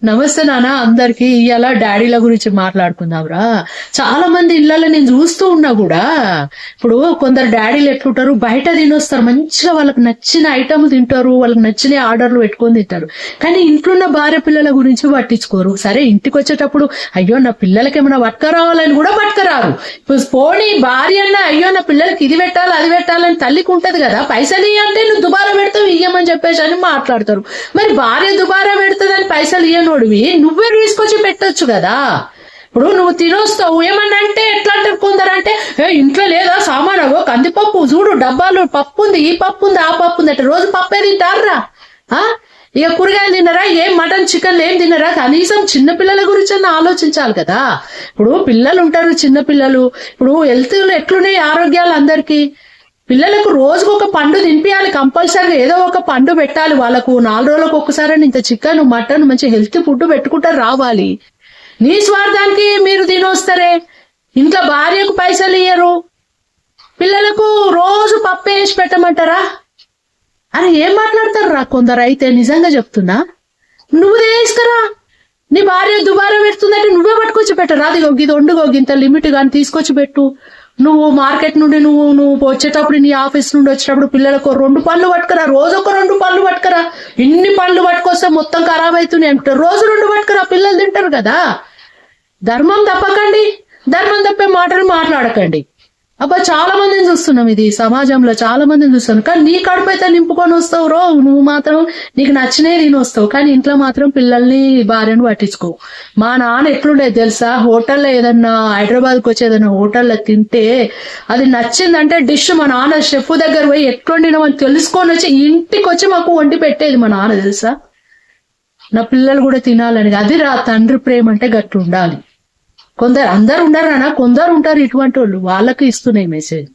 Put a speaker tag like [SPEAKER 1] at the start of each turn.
[SPEAKER 1] నమస్తే నాన్న అందరికి. ఇవాళ డాడీల గురించి మాట్లాడుకుందాంరా. చాలా మంది ఇళ్లలో నేను చూస్తూ ఉన్నా కూడా, ఇప్పుడు కొందరు డాడీలు ఎట్లుంటారు, బయట తినొస్తారు, మంచిగా వాళ్ళకి నచ్చిన ఐటమ్ తింటారు, వాళ్ళకి నచ్చిన ఆర్డర్లు పెట్టుకొని తింటారు. కానీ ఇంట్లో ఉన్న భార్య పిల్లల గురించి పట్టించుకోరు. సరే ఇంటికి వచ్చేటప్పుడు అయ్యో నా పిల్లలకి ఏమైనా పట్టుకరావాలని కూడా పట్టుకరారు. ఇప్పుడు పోనీ భార్య అన్న అయ్యో నా పిల్లలకి ఇది పెట్టాలి అది పెట్టాలని తల్లికి ఉంటది కదా, పైసలు ఇయ్యంటే నువ్వు దుబారా పెడతావు ఇయ్యమని చెప్పేసి అని మాట్లాడతారు. మరి భార్య దుబారా పెడుతుందని పైసలు ఇయ్యనోడివి నువ్వే తీసుకొచ్చి పెట్టొచ్చు కదా. ఇప్పుడు నువ్వు తినొస్తావు ఏమన్నా అంటే ఎట్లా అంటారు కొందరంటే, ఇంట్లో లేదా సామానగో కందిపప్పు చూడు డబ్బాలు పప్పు ఉంది, ఈ పప్పు ఉంది ఆ పప్పు ఉంది అంటే రోజు పప్పే తింటారా? ఇక కూరగాయలు తినరా? ఏం మటన్ చికెన్ ఏం తినరా? కనీసం చిన్నపిల్లల గురించి ఆలోచించాలి కదా. ఇప్పుడు పిల్లలు ఉంటారు, చిన్న పిల్లలు, ఇప్పుడు హెల్త్ ఎట్లున్నాయి ఆరోగ్యాలు అందరికి. పిల్లలకు రోజుకు ఒక పండు తినిపించాలి కంపల్సరీగా, ఏదో ఒక పండు పెట్టాలి వాళ్ళకు. 4 రోజులకు ఒక్కసారి ఇంత చికెన్ మటన్ మంచి హెల్తీ ఫుడ్ పెట్టుకుంటారు రావాలి. నీ స్వార్థానికి మీరు తినొస్తారే, ఇంట్లో భార్యకు పైసలు ఇయ్యరు, పిల్లలకు రోజు పప్పు వేసి పెట్టమంటారా? అరే ఏం మాట్లాడతారు రా కొందరు అయితే, నిజంగా చెప్తున్నా. నువ్వు తీసుకురా, నీ భార్య దుబారా పెడుతుందంటే నువ్వే పట్టుకొచ్చి పెట్టరా. అది ఇది వండుగో ఇంత లిమిట్ కానీ తీసుకొచ్చి పెట్టు. నువ్వు మార్కెట్ నుండి నువ్వు వచ్చేటప్పుడు నీ ఆఫీస్ నుండి వచ్చేటప్పుడు పిల్లలకు 2 పండ్లు పట్టుకురా, రోజు ఒక 2 పండ్లు పట్టుకురా. ఇన్ని పండ్లు పట్టుకొస్తే మొత్తం ఖరాబ్ అవుతున్నాయి అంటారు. రోజు 2 పట్టుకురా, పిల్లలు తింటారు కదా. ధర్మం తప్పకండి, ధర్మం తప్పే మాటలు మాట్లాడకండి. అబ్బా చాలా మందిని చూస్తున్నాం, ఇది సమాజంలో చాలా మందిని చూస్తున్నాం. కానీ నీ కడుపు అయితే నింపుకొని వస్తావు రో, నువ్వు మాత్రం నీకు నచ్చినవి తిని వస్తావు. కానీ ఇంట్లో మాత్రం పిల్లల్ని భార్యను పట్టించుకోవు. మా నాన్న ఎట్లుండేది తెలుసా, హోటల్లో ఏదన్నా హైదరాబాద్కి వచ్చి ఏదన్నా హోటల్లో తింటే అది నచ్చిందంటే డిష్ మా నాన్న షెఫ్ దగ్గర పోయి ఎట్లుండినామని తెలుసుకొని వచ్చి ఇంటికి వచ్చి మాకు వండి పెట్టేది మా నాన్న తెలుసా. నా పిల్లలు కూడా తినాలని. అది రా తండ్రి ప్రేమ అంటే గట్టు ఉండాలి. కొందరు అందరు ఉండరు అన్న, కొందరు ఉంటారు ఇటువంటి వాళ్ళు, వాళ్ళకి ఇస్తున్నాయి మెసేజ్.